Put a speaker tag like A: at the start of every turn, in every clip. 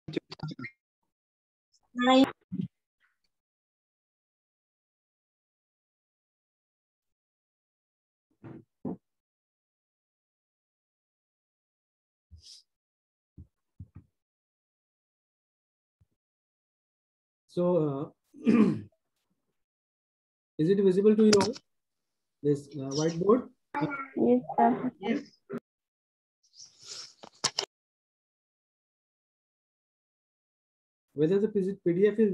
A: 9.
B: So, is it visible to you all? This whiteboard?
A: Yes, sir.
C: Yes.
B: Whether the PDF is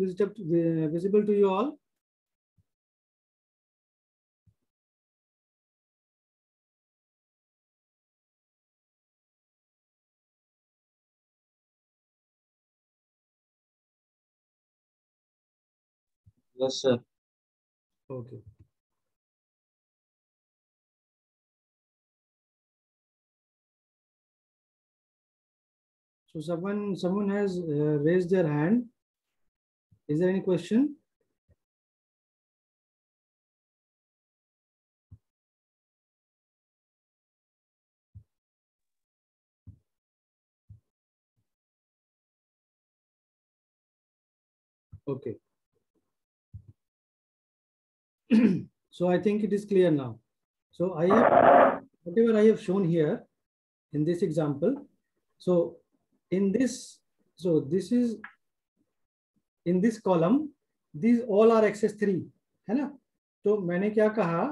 B: visible to you all?
C: Yes, sir.
B: Okay. So someone has raised their hand. Is there any question? Okay. So I think it is clear now. So I have whatever I have shown here in this example. So in this, so this is in this column, these all are excess 3 है ना. तो मैंने क्या कहा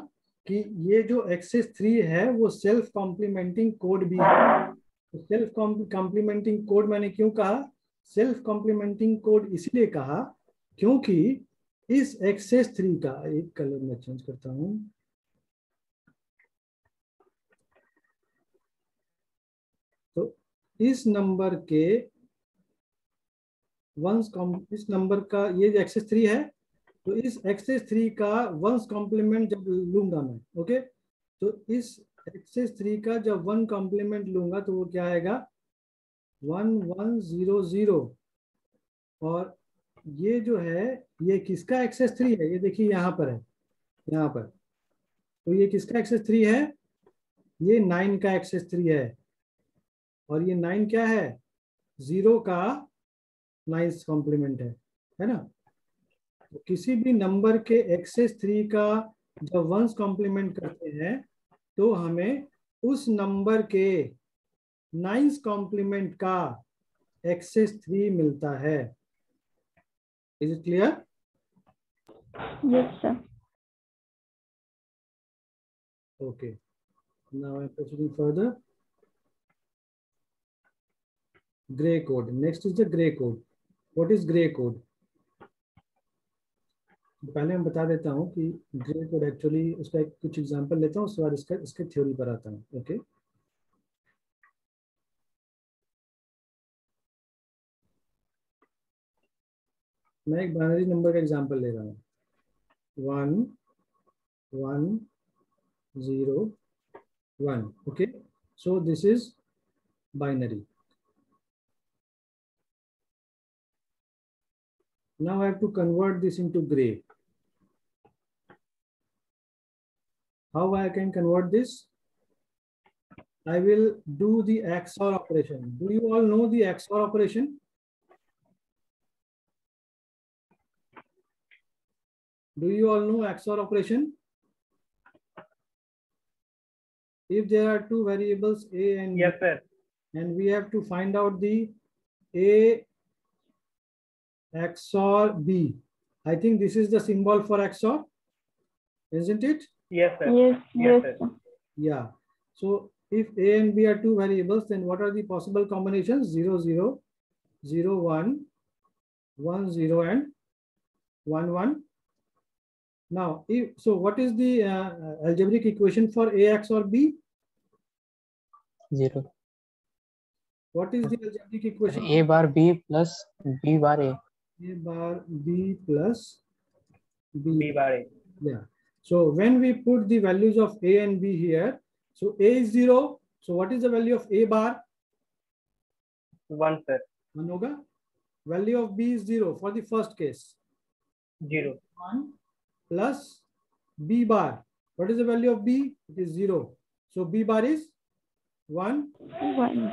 B: कि ये जो access 3 है वो सेल्फ कॉम्प्लीमेंटिंग कोड भी है. सेल्फ कॉम्प्लीमेंटिंग कोड मैंने क्यों कहा? सेल्फ कॉम्प्लीमेंटिंग कोड इसलिए कहा क्योंकि इस एक्सेस 3 का एक कलर में चेंज करता हूं. तो इस नंबर के इस नंबर का ये जो एक्सेस 3 है, तो इस एक्सेस 3 का वंस कॉम्प्लीमेंट जब लूंगा मैं, ओके, तो इस एक्सेस 3 का जब 1 कॉम्प्लीमेंट लूंगा तो वो क्या आएगा? 1100. और ये जो है ये किसका एक्सेस 3 है? ये देखिए यहाँ पर है, यहाँ पर. तो ये किसका एक्सेस 3 है? ये 9 का एक्सेस 3 है. और ये 9 क्या है? 0 का 9th कॉम्प्लीमेंट है ना. तो किसी भी नंबर के एक्सेस 3 का जब वंस कॉम्प्लीमेंट करते हैं तो हमें उस नंबर के 9th कॉम्प्लीमेंट का एक्सेस 3 मिलता है. Is it clear?
A: Yes, sir.
B: Okay. Now I'm proceeding further. Gray code. Next is the gray code. What is gray code? पहले मैं बता देता हूँ कि ग्रे कोड एक्चुअली उसका कुछ एग्जांपल लेता हूँ, उसके बाद इसके थ्योरी पर आता हूँ. ओके. मैं एक बाइनरी नंबर का एग्जांपल ले रहा हूँ. 1 1 0 1. Okay, so this is binary. Now I have to convert this into gray. How I can convert this? I will do the XOR operation. Do you all know the XOR operation? Do you all know XOR operation? If there are two variables A and
C: Yes,
B: B,
C: sir.
B: and we have to find out the A XOR B. I think this is the symbol for XOR, isn't it?
C: Yes, sir.
A: Yes, yes,
C: sir.
A: sir.
B: Yeah. So if A and B are two variables, then what are the possible combinations? 0 0 0 1 1 0 and 1 1. Now, what is the algebraic equation for A XOR B?
D: 0.
B: What is the algebraic equation?
D: A bar B plus B bar A.
B: A bar B plus
C: B bar A.
B: Yeah. So when we put the values of A and B here, so A is 0. So what is the value of A bar?
C: 1, sir.
B: 1 hoga. Value of B is 0 for the first case.
C: 0.
B: 1 plus B bar. What is the value of B? It is 0. So B bar is 1.
A: 1.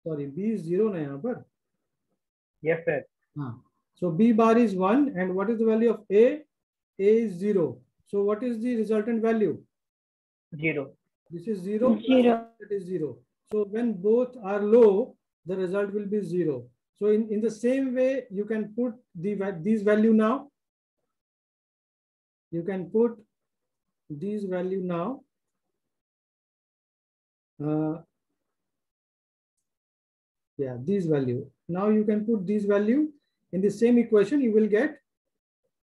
B: Sorry, B is 0 na yahan par.
C: Yes, sir.
B: So B bar is 1, and what is the value of A? A is 0. So what is the resultant value?
C: 0.
B: This is 0.
A: 0.
B: It is 0. So when both are low, the result will be 0. So in the same way, you can put these value now. You can put these value now. These value. Now you can put these value in the same equation. You will get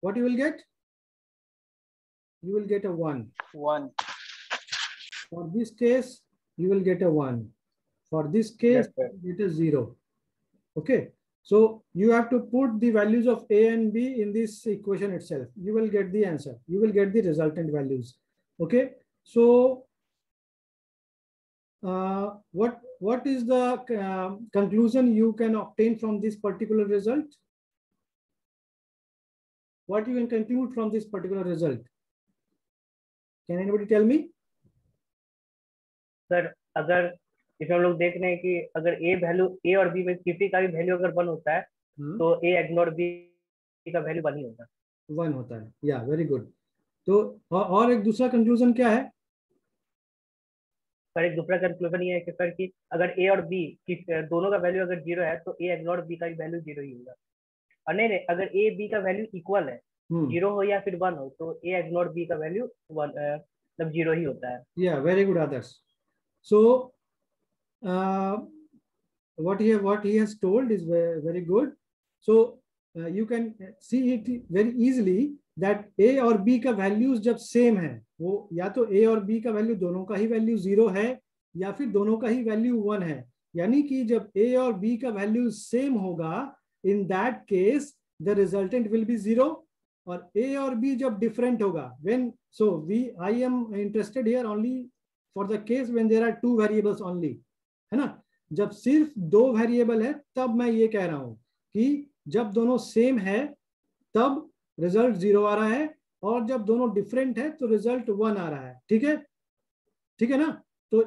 B: what you will get? You will get a 1.
C: 1.
B: For this case, you will get a 1. For this case,
C: Yes,
B: you get a 0. Okay. So you have to put the values of A and B in this equation itself. You will get the answer. You will get the resultant values. Okay. So what is the conclusion you can obtain from this particular result? What you can conclude from this particular result? Can anybody tell me?
C: Sir अगर इसमें हम लोग देख रहे हैं कि अगर ए और बी में किसी का भी वैल्यू अगर 1 होता है तो ए इग्नोर बी का वैल्यू 1 ही होगा.
B: 1 होता है. या वेरी गुड. तो और एक दूसरा कंक्लूजन क्या है?
C: सर एक दूसरा कंक्लूजन ये है कि सर कि अगर ए और बी दोनों का वैल्यू अगर 0 है तो ए इग्नोर बी का भी वैल्यू 0 ही होगा. और नहीं अगर ए बी का वैल्यू इक्वल है 0 हो या फिर 1 हो तो ए इग्नोर बी का वैल्यू 1 मतलब 0 ही होता है.
B: या very good Adarsh. So what he has told is very, very good. So you can see it very easily that A और B का values जब same है, वो या तो A और B का value दोनों का ही value 0 है या फिर दोनों का ही value 1 है. यानी कि जब A और B का value same होगा, in that case the resultant will be 0. और A और B जब different होगा, I am interested here only for the case when there are 2 variables only, है ना. जब सिर्फ 2 वेरिएबल है तब मैं ये कह रहा हूं कि जब दोनों सेम है तब रिजल्ट 0 आ रहा है, और जब दोनों डिफरेंट है तो रिजल्ट 1 आ रहा है. ठीक है, ठीक है ना. तो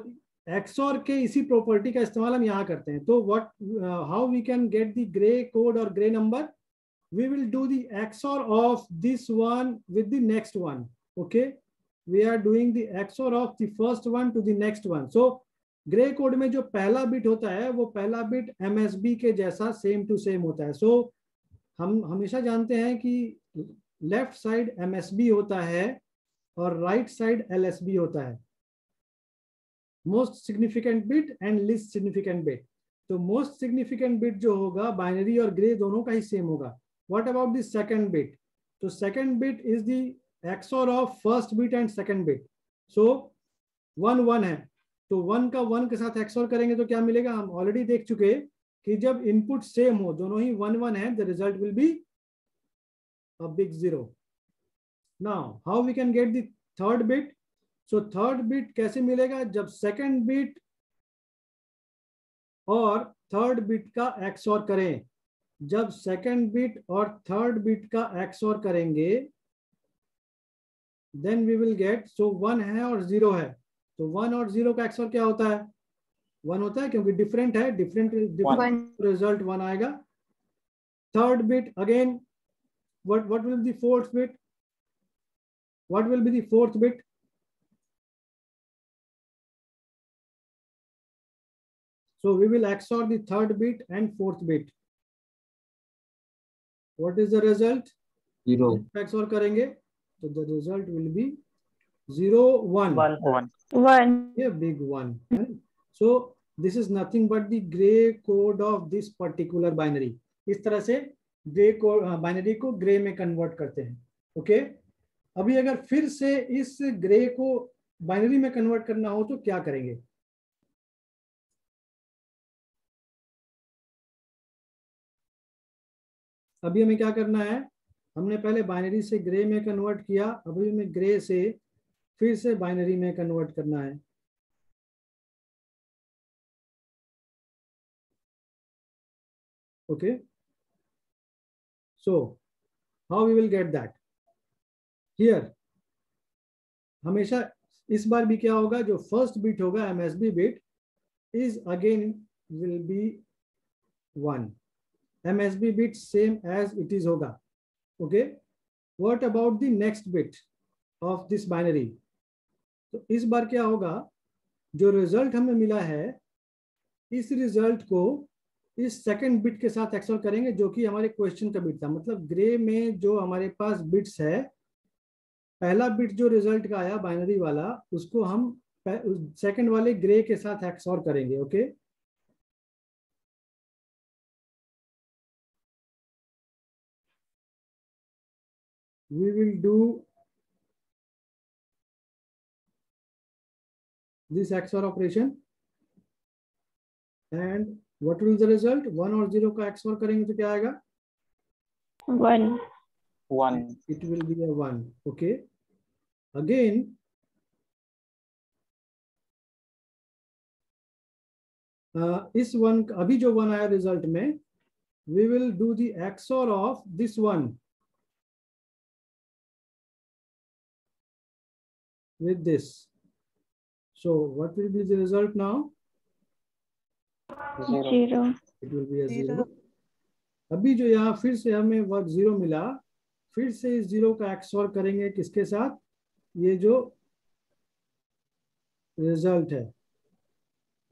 B: XOR के इसी प्रॉपर्टी का इस्तेमाल हम यहां करते हैं. तो how we can get the Gray code और Gray number? We will do the XOR of this one with the next one. Okay, we are doing the XOR of the first one to the next one. So grey code में जो पहला bit होता है वो पहला bit MSB के जैसा same to same होता है. सो हम हमेशा जानते हैं कि लेफ्ट साइड MSB होता है और राइट साइड LSB होता है, most significant bit and least significant bit. तो मोस्ट सिग्निफिकेंट बिट जो होगा बाइनरी और ग्रे दोनों का ही सेम होगा. What about the second bit? तो second bit is the XOR of first bit and second bit. So 1 1 है तो 1 का 1 के साथ XOR करेंगे तो क्या मिलेगा? हम ऑलरेडी देख चुके कि जब इनपुट सेम हो, दोनों ही 1 1 है, the result will be a big 0. Now how we can get the third bit? So third bit कैसे मिलेगा? जब सेकंड बिट और थर्ड बिट का XOR करें. जब सेकंड बिट और थर्ड बिट का XOR करेंगे then we will get, so 1 है और 0 है तो 1 और 0 का XOR क्या होता है? 1 होता है, क्योंकि डिफरेंट है, डिफरेंट रिजल्ट 1 आएगा. Third bit again, what will be the fourth bit? What will be the fourth bit? So we will XOR the third bit and fourth bit. What is the result?
C: 0.
B: XOR करेंगे so the result will be 0 1
A: 1.
B: Yeah, big 1. So this is nothing but the gray code of this particular binary. इस तरह से grey को binary को grey में convert करते हैं. Okay, अभी अगर फिर से इस ग्रे को बाइनरी में कन्वर्ट करना हो तो क्या करेंगे? अभी हमें क्या करना है? हमने पहले बाइनरी से ग्रे में कन्वर्ट किया, अभी हमें ग्रे से फिर से बाइनरी में कन्वर्ट करना है. Okay, so how we will get that? Here हमेशा इस बार भी क्या होगा? जो फर्स्ट बिट होगा MSB bit is again will be 1. MSB bit same as it is होगा. Okay, what about the next bit of this binary? तो इस बार क्या होगा, जो रिजल्ट हमें मिला है इस रिजल्ट को इस सेकंड बिट के साथ एक्सोर करेंगे जो कि हमारे क्वेश्चन का बिट था. मतलब ग्रे में जो हमारे पास बिट्स है, पहला बिट जो रिजल्ट का आया बाइनरी वाला, उसको हम सेकंड वाले ग्रे के साथ एक्सोर करेंगे. Okay, we will do this XOR operation and what will the result? 1 और 0 का XOR करेंगे तो क्या आएगा?
A: 1.
D: 1.
B: It will be a 1. Okay, again इस 1 अभी जो 1 आया रिजल्ट में, we will do the XOR of this one with this. So what will be the result now?
A: 0.
B: It will be a 0. अभी जो यहाँ फिर से हमें वर्ड 0 मिला, फिर से इस 0 का XOR करेंगे किसके साथ? ये जो रिजल्ट है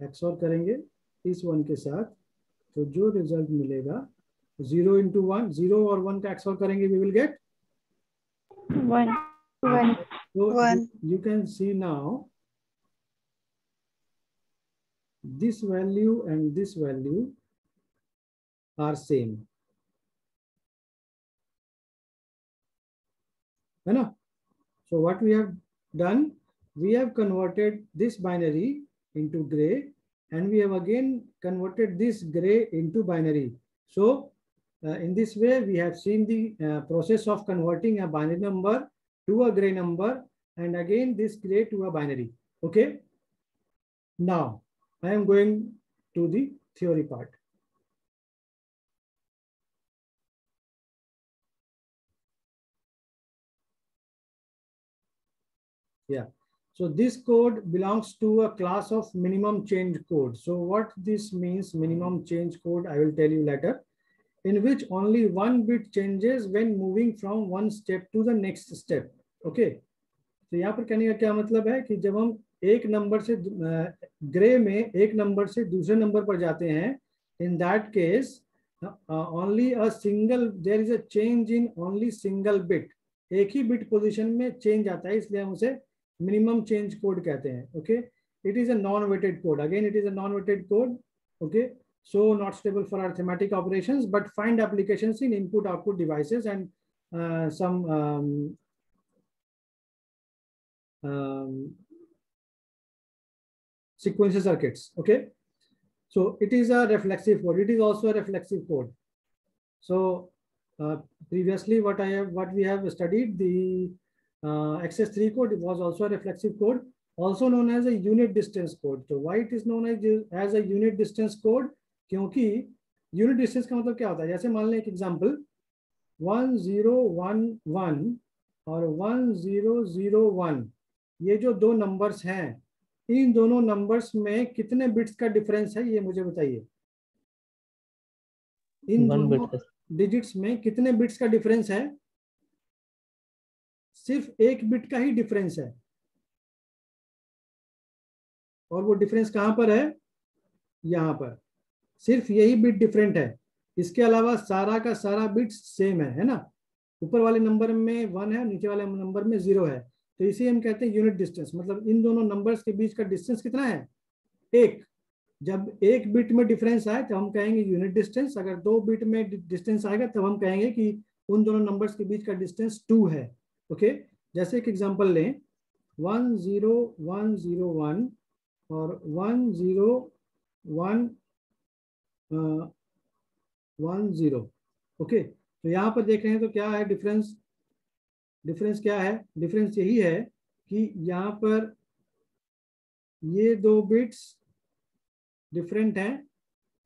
B: XOR करेंगे इस 1 के साथ, तो जो रिजल्ट मिलेगा 0 into 1, 0 और 1 का XOR करेंगे, we will get
A: 1. 1.
B: so
E: 1.
B: you can see now this value and this value are same, है ना? So what we have done, we have converted this binary into gray and we have again converted this gray into binary. So in this way we have seen the process of converting a binary number to a gray number and again this gray to a binary. Okay, now I am going to the theory part. Yeah, so this code belongs to a class of minimum change code. So what this means, minimum change code, I will tell you later, in which only one bit changes when moving from one step to the next step. Okay, तो यहाँ पर कहने का क्या मतलब है कि जब हम एक नंबर से ग्रे में एक नंबर से दूसरे नंबर पर जाते हैं, in that case only a single, there is a change in only single bit, एक ही बिट पोजीशन में चेंज आता है, इसलिए हम उसे मिनिमम चेंज कोड कहते हैं. Okay, it is a non weighted code. Again it is a non weighted code. Okay, so not stable for arithmetic operations but find applications in input output devices and some sequential circuits. Okay, so it is a reflexive code. It is also a reflexive code. So previously what we have studied, the XS3 code was also a reflexive code, also known as a unit distance code. So why it is known as a unit distance code? क्योंकि unit distance का मतलब क्या होता है, जैसे मान लें एक एग्जांपल 1011 और 1001, ये जो दो नंबर्स हैं, इन दोनों नंबर्स में कितने बिट्स का डिफरेंस है, ये मुझे बताइए. इन दोनों डिजिट्स में कितने बिट्स का डिफरेंस है? सिर्फ एक बिट का ही डिफरेंस है, और वो डिफरेंस कहां पर है? यहां पर. सिर्फ यही बिट डिफरेंट है, इसके अलावा सारा का सारा बिट सेम है ना? ऊपर वाले नंबर में 1 है, नीचे वाले नंबर में 0 है, तो इसे हम कहते हैं यूनिट डिस्टेंस. मतलब इन दोनों नंबर्स के बीच का डिस्टेंस कितना है? 1. जब एक बिट में डिफरेंस आए तो हम कहेंगे यूनिट डिस्टेंस. अगर 2 बिट में डिस्टेंस आएगा तब हम कहेंगे कि उन दोनों नंबर्स के बीच का डिस्टेंस 2 है. ओके, जैसे एक एग्जांपल लें, 10101 और 10110. ओके, तो यहाँ पर देख रहे हैं तो क्या है डिफरेंस? डिफरेंस क्या है? डिफरेंस यही है कि यहाँ पर ये दो बिट्स डिफरेंट हैं,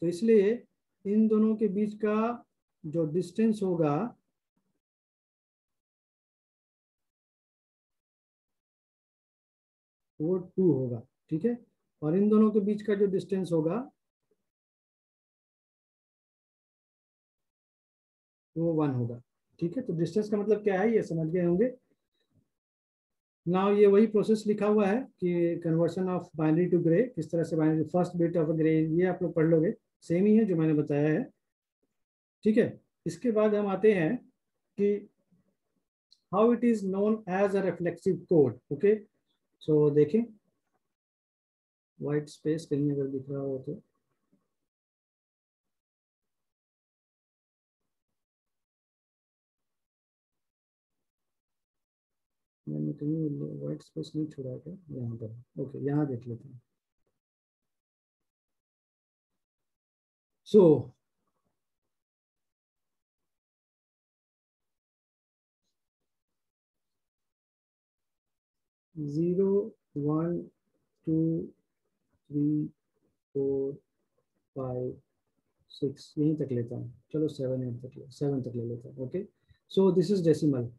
B: तो इसलिए इन दोनों के बीच का जो डिस्टेंस होगा वो 2 होगा. ठीक है, और इन दोनों के बीच का जो डिस्टेंस होगा वो 1 होगा। ठीक है, तो डिस्टेंस का मतलब क्या है ये समझ गए होंगे। नाउ ये वही प्रोसेस लिखा हुआ है कि conversion of binary to gray, किस तरह से binary first bit of gray, ये आप लोग पढ़ लोगे, सेम ही है जो मैंने बताया है। ठीक है, इसके बाद हम आते हैं कि how it is known as a reflexive code. Okay, so देखें व्हाइट स्पेस कहीं अगर दिख रहा हो तो, मैंने कहीं व्हाइट स्पेस नहीं छोड़ा था यहाँ पर। ओके, यहाँ देख लेते हैं। सो जीरो 1 2 3 4 5 6 यहीं तक लेता हूँ। चलो 7 तक ले लेता हूँ। Okay, so this is decimal.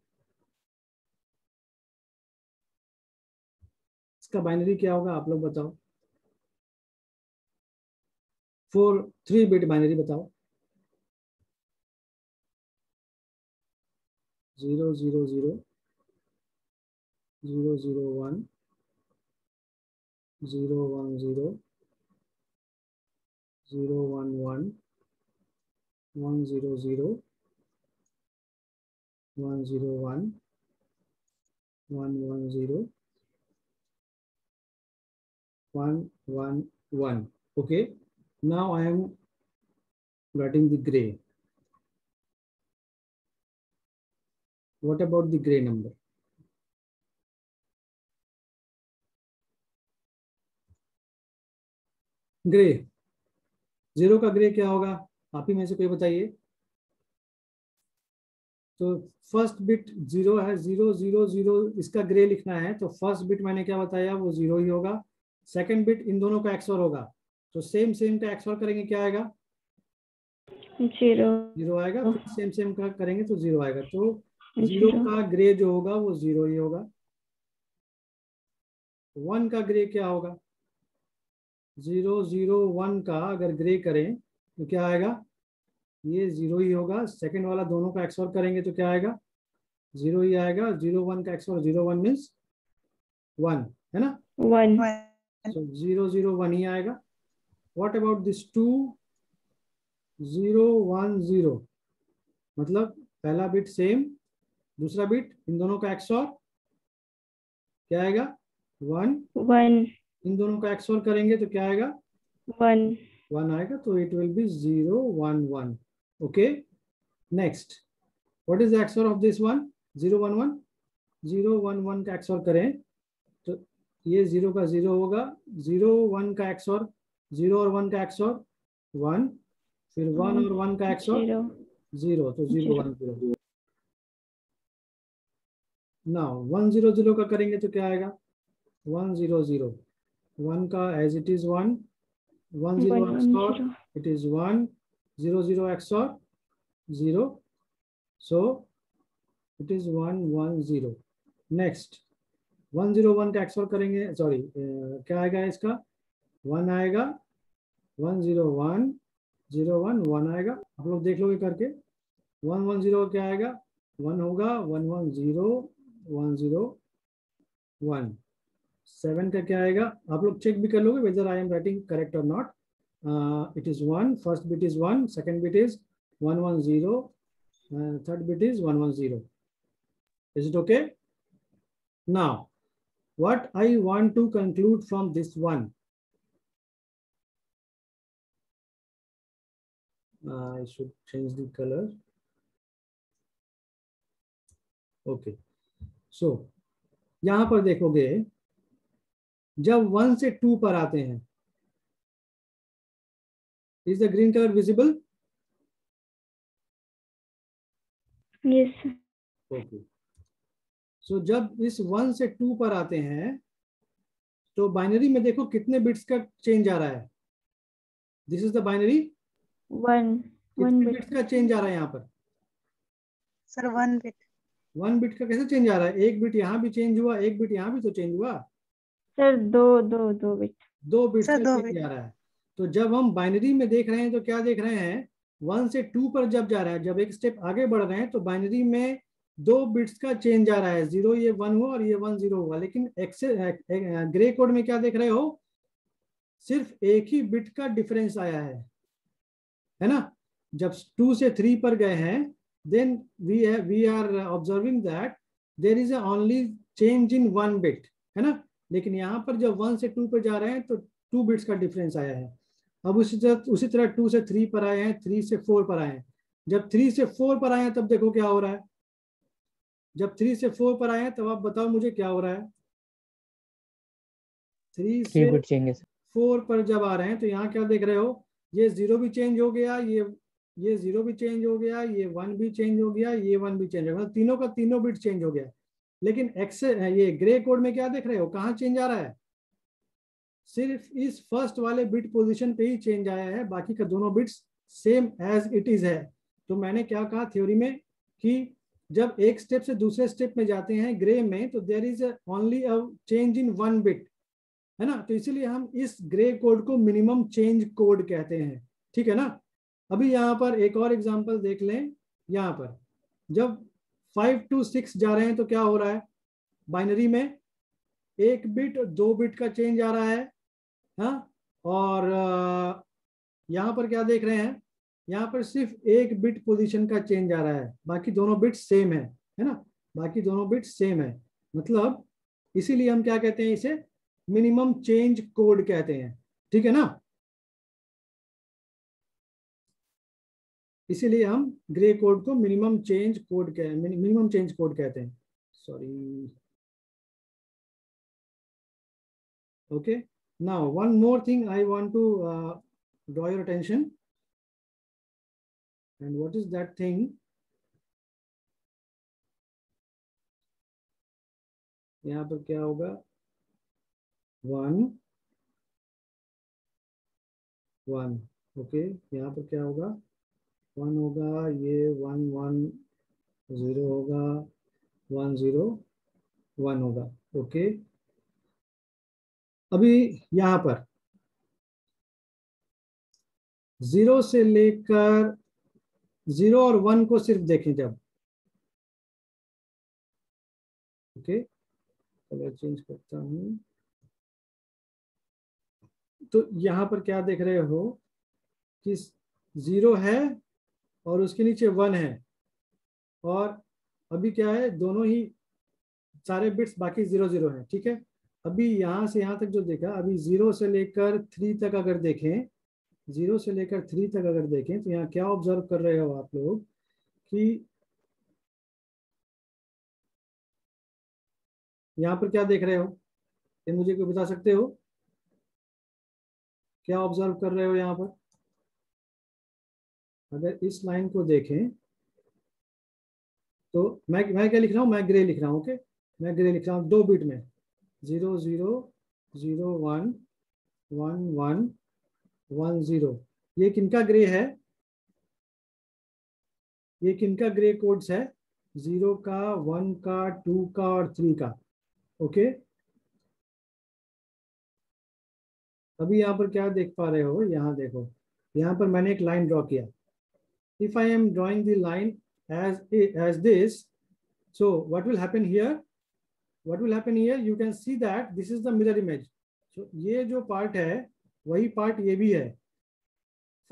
B: इसका बाइनरी क्या होगा आप लोग बताओ। 3 बिट बाइनरी बताओ। 0 0 0 0 0 1 0 1 0 0 1 1 1 0 0 1 0 1 1 1 0 1 1 1। Okay, now I am writing the gray. What about the gray number? Grey, 0 का ग्रे क्या होगा आप ही में से कोई बताइए। तो फर्स्ट बिट 0 है, 0 0 0 इसका ग्रे लिखना है तो फर्स्ट बिट मैंने क्या बताया वो 0 ही होगा। सेकंड बिट इन दोनों का एक्सओर होगा, तो सेम सेम का एक्सओर करेंगे क्या आएगा 0 आएगा। फिर सेम सेम का करेंगे तो 0 आएगा। तो 0 का ग्रे जो होगा वो 0 ही होगा। 1 का ग्रे क्या होगा 0 0 1 का अगर ग्रे करें तो क्या आएगा ये 0 ही होगा। सेकंड वाला दोनों का एक्सओर करेंगे तो क्या आएगा 0 ही आएगा। 0 1 का एक्सओर 0 1 मीन्स 1 है ना
A: 1।
B: so 0 0 1 ही आएगा। व्हाट अबाउट दिस 2 0 1 0 मतलब पहला बिट सेम, दूसरा बिट इन दोनों का एक्सओर क्या आएगा 1 1, इन दोनों का एक्सओर करेंगे तो क्या आएगा 1 आएगा। तो it will be 0 1 1। Okay, next what is the XOR of this one 0 1 1 0 1 1 का एक्सओर करें तो ये 0 का 0 होगा। 0 1 का एक्सओर 0 और 1 का एक्सओर 1, फिर 1 और 1 का एक्सओर 0, तो 0 1 0। नाउ 1 0 0 का करेंगे तो क्या आएगा 1 0 0 1 का as it is 1 1 0 XOR it is 1 0 0 XOR 0, so it is 1 1 0। Next 1 0 1 का एक्सओर करेंगे, सॉरी क्या आएगा इसका 1 आएगा 1 0 1 0 1 1 आएगा। आप लोग देख लोगे करके 1 1 0 क्या आएगा 1 होगा 1 1 0 1 0 1। 7 का क्या आएगा आप लोग चेक भी कर लोगे whether I am writing correct और not. It is 1, first bit is 1, second bit is 1 1 0, third bit is 1 1 0। Is it okay? Now what I want to conclude from this one, I should change the color। okay, so यहां पर देखोगे जब 1 से 2 पर आते हैं is the green color visible?
A: Yes।
B: okay, so जब इस 1 से 2 पर आते हैं तो बाइनरी में देखो कितने बिट्स का चेंज आ रहा है। This is the binary
A: 1
B: bits का चेंज आ रहा है यहाँ पर
E: सर 1 बिट।
B: 1 बिट का कैसे चेंज आ रहा है, एक बिट यहाँ भी चेंज हुआ, एक बिट यहाँ भी तो चेंज हुआ
A: सर। 2 बिट
B: 2 बिट
E: सर,
B: का
E: 2
B: चेंज आ रहा है। तो जब हम बाइनरी में देख रहे हैं तो क्या देख रहे हैं 1 से 2 पर जब जा रहा है, जब एक स्टेप आगे बढ़ रहे हैं तो बाइनरी में 2 बिट्स का चेंज आ रहा है, 0 ये 1 हुआ और ये 1 0 हुआ। लेकिन ग्रे कोड में क्या देख रहे हो, सिर्फ एक ही बिट का डिफरेंस आया है ना। जब 2 से 3 पर गए हैं, then we are observing that there is only change in 1 bit, है ना। लेकिन यहाँ पर जब 1 से 2 पर जा रहे हैं तो 2 बिट्स का डिफरेंस आया है। अब उसी तरह 2 से 3 पर आए हैं, 3 से 4 पर आए हैं। जब 3 से 4 पर आए हैं तब देखो क्या हो रहा है। जब 3 से 4 पर आए हैं तब आप बताओ मुझे क्या हो रहा है। 3 से 4 पर जब आ रहे हैं तो यहाँ क्या देख रहे हो, ये 0 भी चेंज हो गया, ये 0 भी चेंज हो गया, ये 1 भी चेंज हो गया, ये 1 भी चेंज हो गया, तीनों का तीनों बिट चेंज हो गया। लेकिन ये ग्रे कोड में क्या देख रहे हो, कहाँ चेंज आ रहा है, सिर्फ इस फर्स्ट वाले बिट पोजीशन पे ही चेंज आया है, बाकी का दोनों bits same as it is है। तो मैंने क्या कहा थ्योरी में कि जब एक स्टेप से दूसरे स्टेप में जाते हैं ग्रे में तो there is only a change in 1 bit, है ना। तो इसीलिए हम इस ग्रे कोड को मिनिमम चेंज कोड कहते हैं, ठीक है ना। अभी यहाँ पर एक और एग्जांपल देख लें। यहाँ पर जब 5 to 6 जा रहे हैं तो क्या हो रहा है, बाइनरी में 1 बिट 2 बिट का चेंज आ रहा है, हाँ। और यहाँ पर क्या देख रहे हैं, यहाँ पर सिर्फ 1 बिट पोजीशन का चेंज आ रहा है, बाकी दोनों बिट सेम है ना, बाकी दोनों बिट सेम है। मतलब इसीलिए हम क्या कहते हैं, इसे मिनिमम चेंज कोड कहते हैं, ठीक है ना। इसीलिए हम ग्रे कोड को मिनिमम चेंज कोड कहते हैं, sorry. Okay, now one more thing I want to draw your attention, and what is that thing? यहाँ पर क्या होगा, 1 1, ओके। यहाँ पर क्या होगा, 1 होगा, ये 1 1 0 होगा, 1 0 1 होगा, ओके। अभी यहाँ पर 0 से लेकर 0 और 1 को सिर्फ देखें जब, ओके, कलर चेंज करता हूं। तो यहाँ पर क्या देख रहे हो कि 0 है और उसके नीचे 1 है, और अभी क्या है, दोनों ही सारे बिट्स बाकी 0 0 है, ठीक है। अभी यहाँ से यहाँ तक जो देखा, अभी 0 से लेकर 3 तक अगर देखें, 0 से लेकर 3 तक अगर देखें तो यहाँ क्या ऑब्जर्व कर रहे हो आप लोग कि यहाँ पर क्या देख रहे हो, ये मुझे कोई बता सकते हो, क्या ऑब्जर्व कर रहे हो यहाँ पर। अगर इस लाइन को देखें तो मैं क्या लिख रहा हूँ, मैं ग्रे लिख रहा हूँ, ओके। मैं ग्रे लिख रहा हूँ 2 बिट में, 0 0 0 1 1 1 1 0। ये किनका ग्रे है, ये किनका ग्रे कोड्स है, 0 का, 1 का, 2 का और 3 का, ओके। अभी यहाँ पर क्या देख पा रहे हो, यहाँ देखो, यहाँ पर मैंने एक लाइन ड्रॉ किया। If I am drawing the line as this, so what will happen here, you can see that this is the mirror image. So ये जो पार्ट है वही पार्ट ये भी है।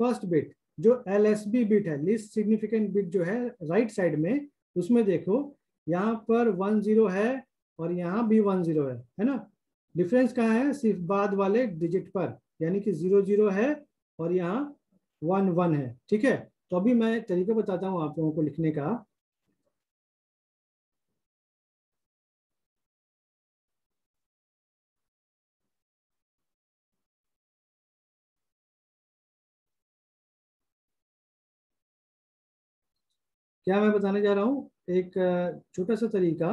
B: फर्स्ट बिट जो LSB बिट है, लीस्ट सिग्निफिकेंट बिट जो है राइट साइड में, उसमें देखो यहाँ पर 1 0 है और यहाँ भी 1 0 है ना। डिफरेंस कहाँ है, सिर्फ बाद वाले डिजिट पर, यानी कि 0 0 है और यहाँ 1 1 है, ठीक है। तो अभी मैं तरीका बताता हूँ आप लोगों को लिखने का। क्या मैं बताने जा रहा हूँ, एक छोटा सा तरीका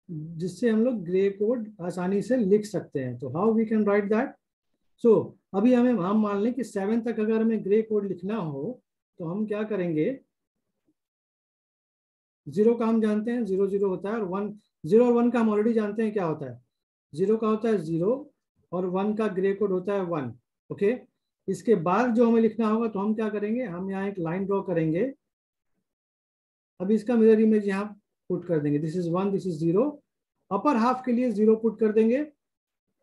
B: जिससे हम लोग ग्रे कोड आसानी से लिख सकते हैं। तो how we can write that. So अभी हम मान लें कि 7 तक अगर हमें ग्रे कोड लिखना हो तो हम क्या करेंगे, 0 का हम जानते हैं 0 0 होता है, और 1 0 और 1 का हम ऑलरेडी जानते हैं क्या होता है। 0 का होता है 0 और 1 का ग्रे कोड होता है 1, ओके। इसके बाद जो हमें लिखना होगा तो हम क्या करेंगे, हम यहाँ एक लाइन ड्रॉ करेंगे। अब इसका मिरर इमेज यहाँ पुट कर देंगे, this is 1, this is 0। Upper half के लिए 0 पुट कर देंगे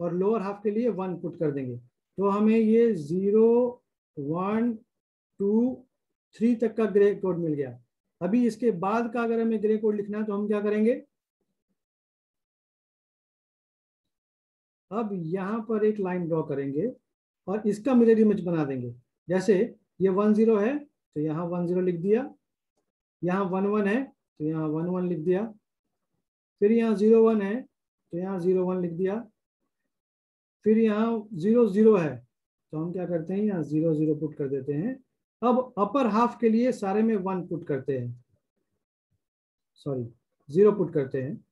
B: और लोअर हाफ के लिए 1 पुट कर देंगे। तो हमें ये 0, 1, 2, 3 तक का ग्रे कोड मिल गया। अभी इसके बाद का अगर हमें ग्रे कोड लिखना है तो हम क्या करेंगे, अब यहाँ पर एक लाइन ड्रॉ करेंगे और इसका मिरर इमेज बना देंगे। जैसे ये 1, 0 है तो यहाँ 1, 0 लिख दिया, यहाँ 1, 1 है तो यहाँ 1, 1 लिख दिया, फिर यहाँ 0, 1 है तो यहाँ 0, 1 लिख दिया, फिर यहाँ 0, 0 है तो हम क्या करते हैं, यहाँ 0, 0 पुट कर देते हैं। अब अपर हाफ के लिए सारे में 1 पुट करते हैं, सॉरी 0 पुट करते हैं,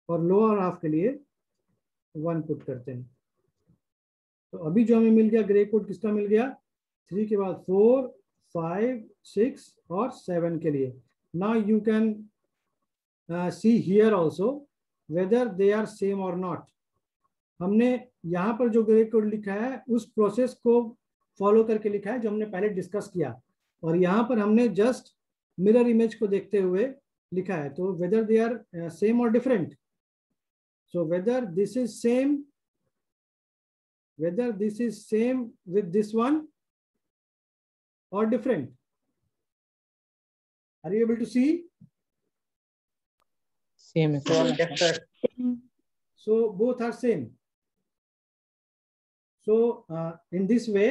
B: और लोअर हाफ के लिए 1 पुट करते हैं। तो अभी जो हमें मिल गया ग्रे कोड किसका मिल गया, 3 के बाद 4, 5, 6 और 7 के लिए। Now you can see here also whether they are same और नॉट। हमने यहाँ पर जो ग्रे कोड लिखा है उस प्रोसेस को फॉलो करके लिखा है जो हमने पहले डिस्कस किया, और यहाँ पर हमने जस्ट मिरर इमेज को देखते हुए लिखा है। तो वेदर दे आर सेम और different, so whether this is same with this one or different. Are you able to see?
D: Same.
C: Yes, sir.
B: So both are same. So in this way,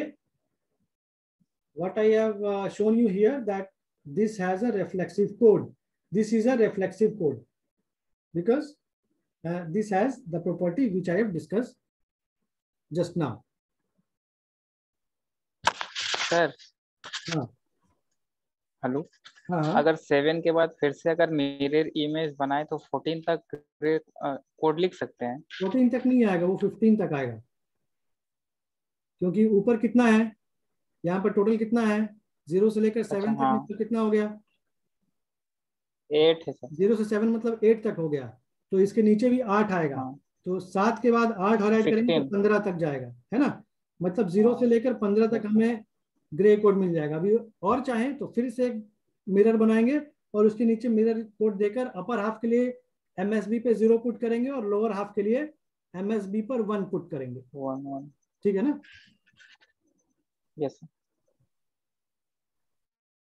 B: what I have shown you here, that this has a reflexive code. This is a reflexive code because this has the property which I have discussed just now.
F: Sir
B: हाँ
F: hello,
B: हाँ
F: अगर 7 के बाद फिर से अगर mirror image बनाए तो 14 तक कोड लिख सकते हैं?
B: 14 तक नहीं आएगा, वो 15 तक आएगा, क्योंकि ऊपर कितना है, यहाँ पर टोटल कितना है, 0 से लेकर 7 तक
F: हाँ।
B: तो कितना हो गया,
F: 8 है सर।
B: 0 से 7 मतलब 8 तक हो गया, तो इसके नीचे भी 8 आएगा।
F: हाँ।
B: तो 7 के बाद 8 और ऐड करेंगे तो 15 तक जाएगा, है ना। मतलब 0 से लेकर 15 तक हमें ग्रे कोड मिल जाएगा। अभी और चाहें तो फिर से मिरर बनाएंगे और उसके नीचे मिरर कोड देकर अपर हाफ के लिए MSB पे 0 पुट करेंगे और लोअर हाफ के लिए MSB पर 1 पुट करेंगे।
F: 1
B: ठीक है ना।
F: यस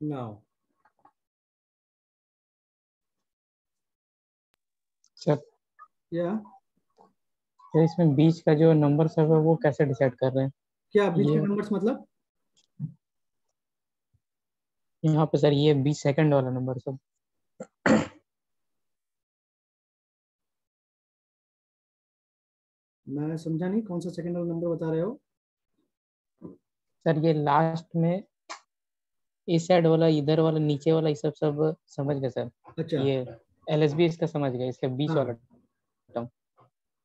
B: नाउ
D: सर
B: या
D: तो इसमें बीच का जो नंबर सब है वो कैसे डिसाइड कर रहे हैं?
B: क्या बीच के
D: ये
B: नंबर्स मतलब,
D: यहाँ पे सर ये 20 सेकंड वाला नंबर सब
B: मैं समझा नहीं, कौन सा सेकंड वाला नंबर बता रहे हो?
D: सर ये लास्ट में इस साइड वाला, इधर वाला, नीचे वाला, ये सब समझ गए सर।
B: अच्छा
D: ये LSB इसका समझ गए, इसके बीच
B: हाँ।
D: वाला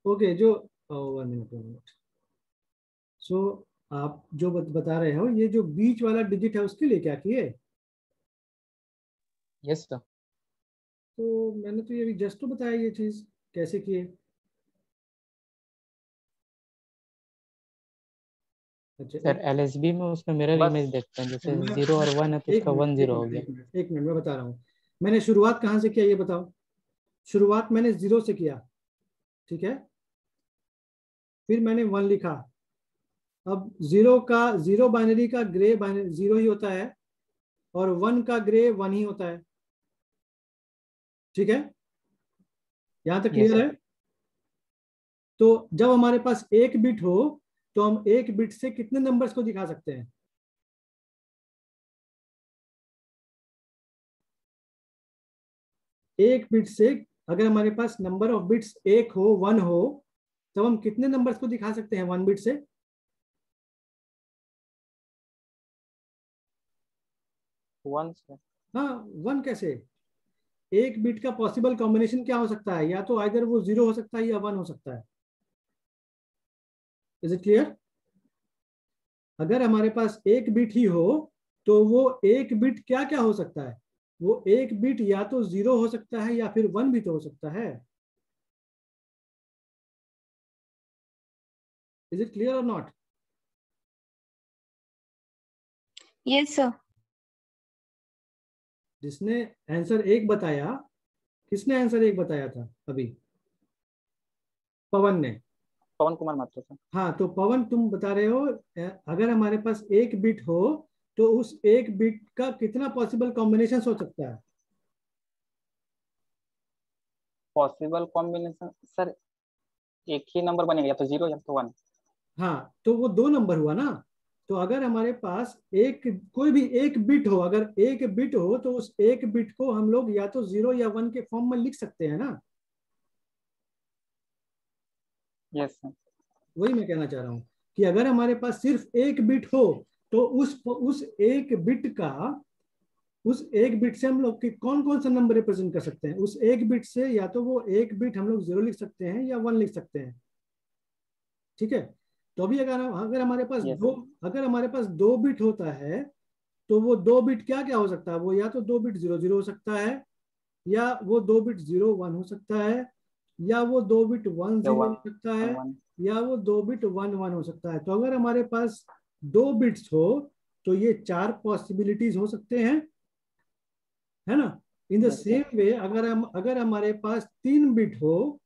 B: ओके, जो 1 मिनट। सो आप जो बता रहे हो, ये जो बीच वाला डिजिट है उसके लिए क्या किए?
D: Yes sir.
B: तो मैंने तो ये जस्ट तो बताया ये चीज कैसे किए। अच्छा
D: सर LSB में उसमें मिरर
F: बस।
D: इमेज देखते हैं, जैसे
B: मैं-
D: 0 और 1 है तो उसका 1 0 हो गया।
B: एक मिनट मैं बता रहा हूँ। मैंने शुरुआत कहाँ से किया ये बताओ। शुरुआत मैंने 0 से किया, ठीक है, फिर मैंने 1 लिखा। अब 0 बाइनरी का ग्रे 0 ही होता है और 1 का ग्रे 1 ही होता है, ठीक है, यहां तक क्लियर है। तो जब हमारे पास एक बिट हो तो हम एक बिट से कितने नंबर्स को दिखा सकते हैं? एक बिट से अगर हमारे पास नंबर ऑफ बिट्स 1 हो, 1 हो, तो हम कितने नंबर्स को दिखा सकते हैं 1 बिट से?
F: 1 सर।
B: हाँ 1 कैसे? एक बिट का पॉसिबल कॉम्बिनेशन क्या हो सकता है? या तो आइदर वो 0 हो सकता है या 1 हो सकता है। Is it clear? अगर हमारे पास एक बिट ही हो तो वो एक बिट क्या क्या हो सकता है? वो एक बिट या तो 0 हो सकता है या फिर 1 भी तो हो सकता है। इज इट क्लियर और नॉट?
E: Yes sir.
B: जिसने आंसर 1 बताया, किसने आंसर 1 बताया था अभी? पवन ने।
F: पवन कुमार माथुर सर।
B: हाँ, तो पवन तुम बता रहे हो अगर हमारे पास 1 बिट हो तो उस 1 बिट का कितना पॉसिबल कॉम्बिनेशन हो सकता है?
F: पॉसिबल कॉम्बिनेशन सर एक ही नंबर बनेगा, या तो 0 या तो 1।
B: हाँ, तो वो 2 नंबर हुआ ना। तो अगर हमारे पास कोई भी एक बिट हो, अगर 1 बिट हो तो उस 1 बिट को हम लोग या तो 0 या 1 के फॉर्म में लिख सकते हैं ना।
F: Yes sir.
B: वही मैं कहना चाह रहा हूँ कि अगर हमारे पास सिर्फ 1 बिट हो तो उस एक बिट से हम लोग कौन कौन सा नंबर रिप्रेजेंट कर सकते हैं? उस 1 बिट से या तो वो 1 बिट हम लोग 0 लिख सकते हैं या 1 लिख सकते हैं। ठीक है, तो अभी अगर हमारे पास
F: Yes.
B: अगर हमारे पास 2 बिट होता है तो वो 2 बिट क्या क्या हो सकता है? वो या तो 2 बिट 0 0 हो सकता है, या वो 2 बिट 0 1 हो सकता है, या वो 2 बिट 1 0 हो सकता है, या वो 2 बिट 1 1 हो सकता है। तो अगर हमारे पास 2 बिट्स हो तो ये 4 पॉसिबिलिटीज हो सकते हैं, है ना। इन द सेम वे अगर हमारे पास 3 बिट हो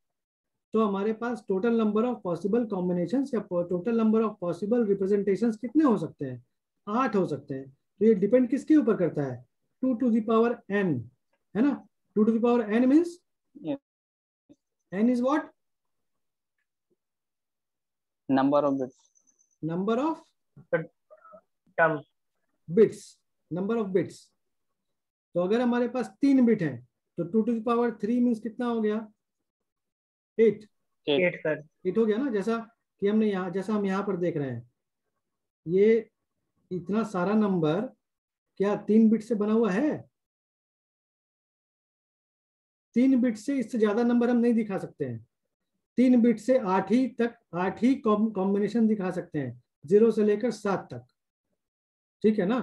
B: तो हमारे पास total number of possible combinations या total number of possible representations कितने हो सकते हैं? 8 हो सकते हैं। तो ये डिपेंड किसके ऊपर करता है? 2 to the power n, है ना। 2 to the power n means n is what?
F: Number of bits.
B: Number of
C: term
B: bits, number of bits। तो अगर हमारे पास 3 बिट हैं तो 2 to the power 3 मीन्स कितना हो गया? 8
C: सर।
B: 8 हो गया ना। जैसा कि हमने यहाँ, जैसा हम यहाँ पर देख रहे हैं, ये इतना सारा नंबर क्या 3 बिट से बना हुआ है? 3 बिट से इससे ज्यादा नंबर हम नहीं दिखा सकते हैं। 3 बिट से 8 ही कॉम्बिनेशन दिखा सकते हैं, 0 से लेकर 7 तक। ठीक है ना।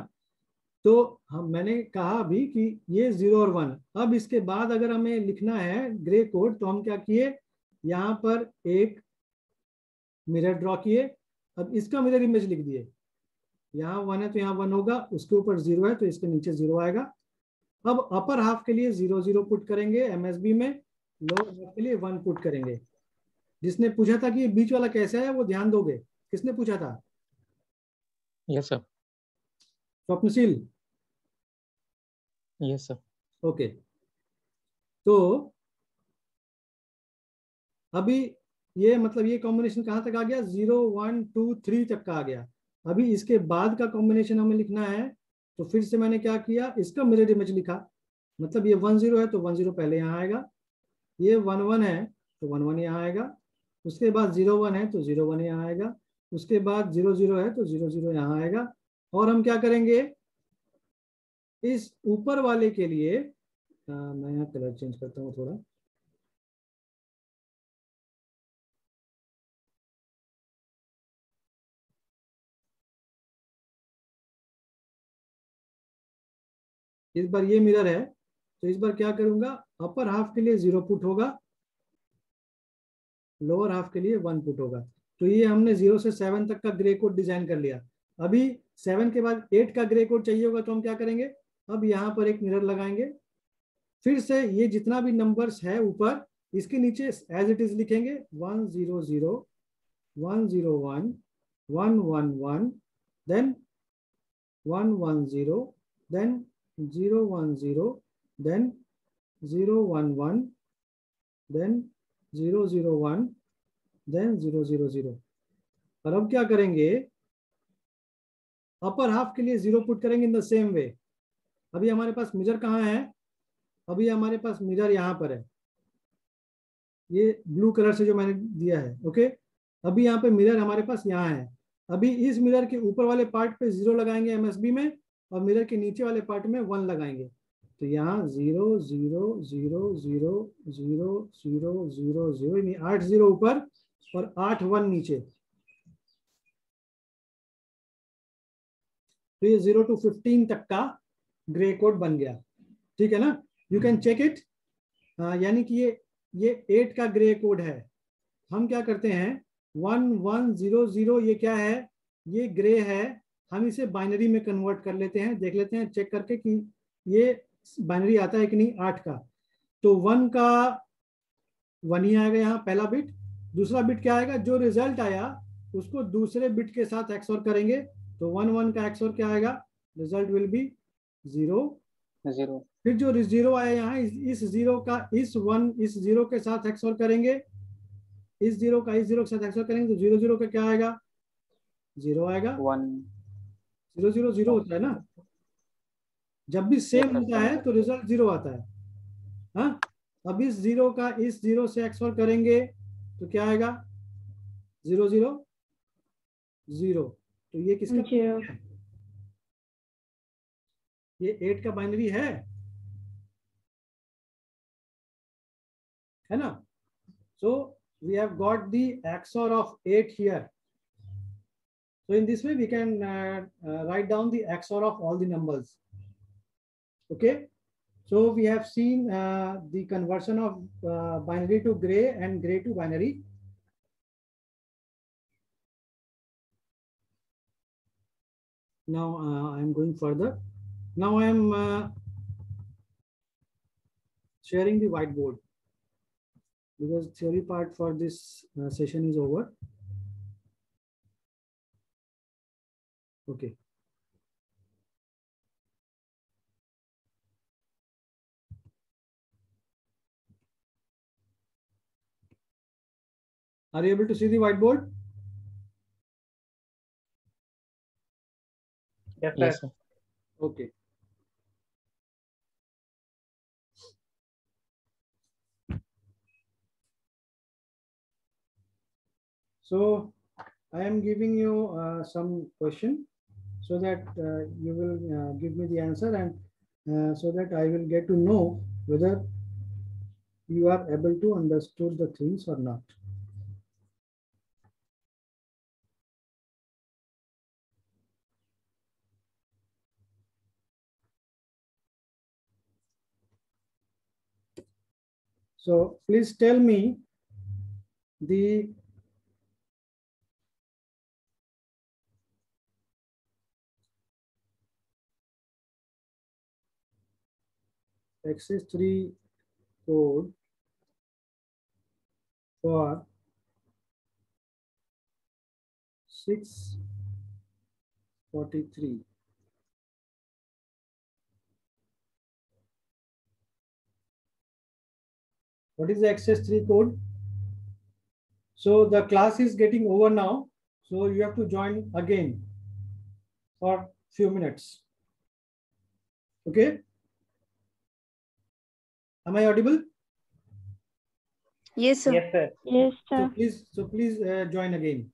B: तो मैंने कहा अभी कि ये 0 और 1। अब इसके बाद अगर हमें लिखना है ग्रे कोड तो हम क्या किए, यहाँ पर एक मिरर ड्रॉ किए। अब इसका मिरर इमेज लिख दिए। यहाँ 1 है तो यहाँ 1 होगा, उसके ऊपर 0 है तो इसके नीचे 0 आएगा। अब अपर हाफ के लिए 0 0 पुट करेंगे एमएसबी में, लोअर हाफ के लिए 1 पुट करेंगे। जिसने पूछा था कि ये बीच वाला कैसे है वो ध्यान दोगे। किसने पूछा था?
D: Yes sir.
B: Swapnashil.
D: Yes sir.
B: Okay, तो अभी ये मतलब ये कॉम्बिनेशन कहाँ तक आ गया? 0 1 2 3 तक का आ गया। अभी इसके बाद का कॉम्बिनेशन हमें लिखना है, तो फिर से मैंने क्या किया, इसका मिरर इमेज लिखा। मतलब ये 1 0 है तो 1 0 पहले यहाँ आएगा, ये 1 1 है तो 1 1 यहाँ आएगा, उसके बाद 0 1 है तो 0 1 यहाँ आएगा, उसके बाद 0 0 है तो 0 0 यहाँ आएगा। और हम क्या करेंगे, इस ऊपर वाले के लिए मैं यहाँ कलर चेंज करता हूँ थोड़ा। इस बार ये मिरर है तो इस बार क्या करूंगा, अपर हाफ के लिए 0 पुट होगा, लोअर हाफ के लिए 1 पुट होगा। तो ये हमने 0 से 7 तक का ग्रे कोड डिजाइन कर लिया। अभी 7 के बाद 8 का ग्रे कोड चाहिए होगा तो हम क्या करेंगे, अब यहाँ पर एक मिरर लगाएंगे, फिर से ये जितना भी नंबर्स है ऊपर इसके नीचे एज इट इज लिखेंगे 1 0 0 1 0 1 1 1 1 then 1 1 0 then 0 1 0 then 0 1 1 then 0 0 1 then 0 0 0। और अब क्या करेंगे, अपर हाफ के लिए 0 पुट करेंगे इन द सेम वे। अभी हमारे पास मिरर कहाँ है, अभी हमारे पास मिरर यहाँ पर है, ये ब्लू कलर से जो मैंने दिया है। ओके, अभी यहाँ पे मिरर हमारे पास यहाँ है। अभी इस मिरर के ऊपर वाले पार्ट पे 0 लगाएंगे एमएसबी में, और मिरर के नीचे वाले पार्ट में 1 लगाएंगे। तो यहाँ 0 0 0 0 0 0 0 0 यानी 8 0 ऊपर और 8 1 नीचे। तो ये 0 to 15 तक का ग्रे कोड बन गया। ठीक है ना, यू कैन चेक इट। यानी कि ये 8 का ग्रे कोड है। हम क्या करते हैं, 1 1 0 0 ये क्या है, ये ग्रे है। हम इसे बाइनरी में कन्वर्ट कर लेते हैं, देख लेते हैं चेक करके कि ये बाइनरी आता है कि नहीं 8 का। तो 1 का 1 ही आएगा यहाँ पहला बिट। दूसरा बिट क्या आएगा, जो रिजल्ट आया उसको दूसरे बिट के साथ एक्सओर करेंगे। तो 1 1 का एक्सओर क्या आएगा, रिजल्ट विल बी 0
F: 0।
B: फिर जो 0 आया यहाँ, इस 0 का इस 1 इस 0 के साथ एक्सओर करेंगे, इस 0 का इस 0 के साथ एक्सओर करेंगे, तो 0 0 का क्या आएगा, 0 आएगा।
F: 1
B: 0 0 0 होता है ना, जब भी सेम होता है तो रिजल्ट 0 आता है। हाँ, अब इस 0 का इस 0 से एक्सओर करेंगे तो क्या आएगा, 0 0 0। तो ये किसका
A: 0
B: है, ये 8 का बाइनरी है ना। So we have got the XOR of 8 here. So in this way we can write down the XOR of all the numbers. Okay, so we have seen the conversion of binary to gray and gray to binary. Now I am going further. Now I am sharing the whiteboard because theory part for this session is over. Okay. Are you able to see the whiteboard?
C: Yes, sir.
B: Okay. So I am giving you some question so that you will give me the answer, and so that I will get to know whether you are able to understood the things or not. So please tell me the XS3 code for 643. What is the XS3 code? So the class is getting over now, so you have to join again for few minutes. Okay? Am I audible?
E: Yes, sir.
C: Yes, sir.
A: Yes, sir.
B: So please join again.